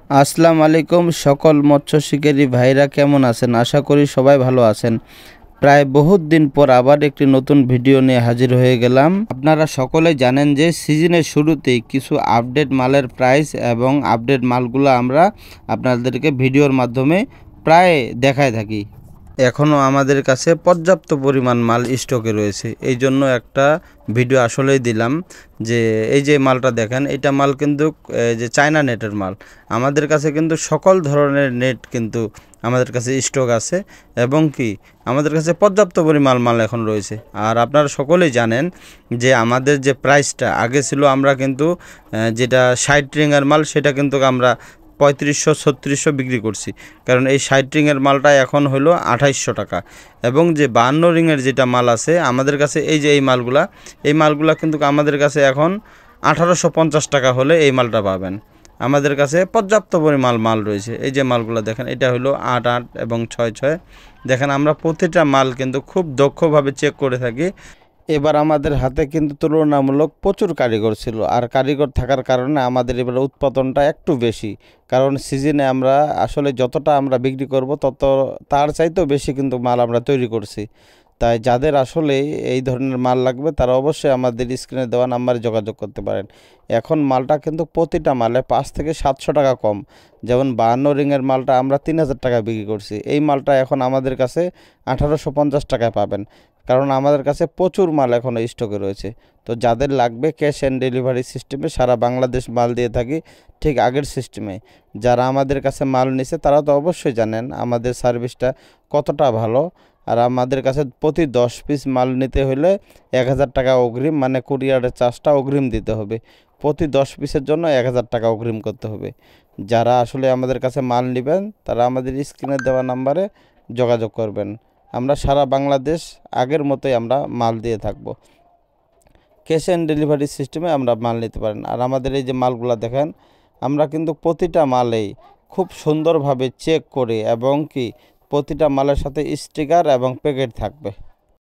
আসসালামু আলাইকুম সকল মৎস্য শিকারী ভাইরা কেমন আছেন? আশা করি সবাই ভালো আছেন। প্রায় বহুত দিন পর আবার একটি নতুন ভিডিও নিয়ে হাজির হয়ে গেলাম। আপনারা সকলেই জানেন যে সিজনের শুরুতেই কিছু আপডেট মালের প্রাইস এবং আপডেট মালগুলো আমরা আপনাদেরকে ভিডিওর মাধ্যমে প্রায় দেখায় থাকি। এখনও আমাদের কাছে পর্যাপ্ত পরিমাণ মাল স্টকে রয়েছে, এই জন্য একটা ভিডিও আসলেই দিলাম। যে এই যে মালটা দেখেন, এটা মাল কিন্তু যে চায়না নেটের মাল। আমাদের কাছে কিন্তু সকল ধরনের নেট কিন্তু আমাদের কাছে স্টক আছে এবং কি আমাদের কাছে পর্যাপ্ত পরিমাণ মাল এখন রয়েছে। আর আপনারা সকলেই জানেন যে আমাদের যে প্রাইসটা আগে ছিল, আমরা কিন্তু যেটা 60 রিংয়ের মাল সেটা কিন্তু আমরা 3500-3600 বিক্রি করছি, কারণ এই 60 রিংয়ের মালটা এখন হলো 2800 টাকা। এবং যে 52 রিংয়ের যেটা মাল আছে আমাদের কাছে, এই যে এই মালগুলা কিন্তু আমাদের কাছে এখন 1850 টাকা হলে এই মালটা পাবেন। আমাদের কাছে পর্যাপ্ত পরিমাণ মাল রয়েছে। এই যে মালগুলো দেখেন, এটা হলো 88 এবং 66। দেখেন আমরা প্রতিটা মাল কিন্তু খুব দক্ষভাবে চেক করে থাকি। এবার আমাদের হাতে কিন্তু তুলনামূলক প্রচুর কারিগর ছিল, আর কারিগর থাকার কারণে আমাদের এবার উৎপাদনটা একটু বেশি। কারণ সিজনে আমরা আসলে যতটা আমরা বিক্রি করব তত তার চাইতেও বেশি কিন্তু মাল আমরা তৈরি করছি। তাই যাদের আসলে এই ধরনের মাল লাগবে তারা অবশ্যই আমাদের স্ক্রিনে দেওয়া নাম্বারে যোগাযোগ করতে পারেন। এখন মালটা কিন্তু প্রতিটা মালে 5 থেকে 700 টাকা কম। যেমন 52 রিংয়ের মালটা আমরা 3000 টাকা বিক্রি করছি, এই মালটা এখন আমাদের কাছে 1850 টাকায় পাবেন। কারণ আমাদের কাছে প্রচুর মাল এখনও স্টকে রয়েছে। তো যাদের লাগবে ক্যাশ অ্যান্ড ডেলিভারি সিস্টেমে সারা বাংলাদেশ মাল দিয়ে থাকি, ঠিক আগের সিস্টেমে। যারা আমাদের কাছে মাল নিছে তারা তো অবশ্যই জানেন আমাদের সার্ভিসটা কতটা ভালো। আর আমাদের কাছে প্রতি 10 পিস মাল নিতে হলে 1000 টাকা অগ্রিম, মানে কুরিয়ারের চার্জটা অগ্রিম দিতে হবে। প্রতি 10 পিসের জন্য 1000 টাকা অগ্রিম করতে হবে। যারা আসলে আমাদের কাছে মাল নেবেন তারা আমাদের স্ক্রিনে দেওয়া নাম্বারে যোগাযোগ করবেন। আমরা সারা বাংলাদেশ আগের মতোই আমরা মাল দিয়ে থাকব। ক্যাশ অ্যান্ড ডেলিভারি সিস্টেমে আমরা মাল নিতে পারেন। আর আমাদের এই যে মালগুলো দেখেন, আমরা কিন্তু প্রতিটা মালেই খুব সুন্দরভাবে চেক করে এবং কি প্রতিটা মালের সাথে স্টিকার এবং প্যাকেট থাকবে।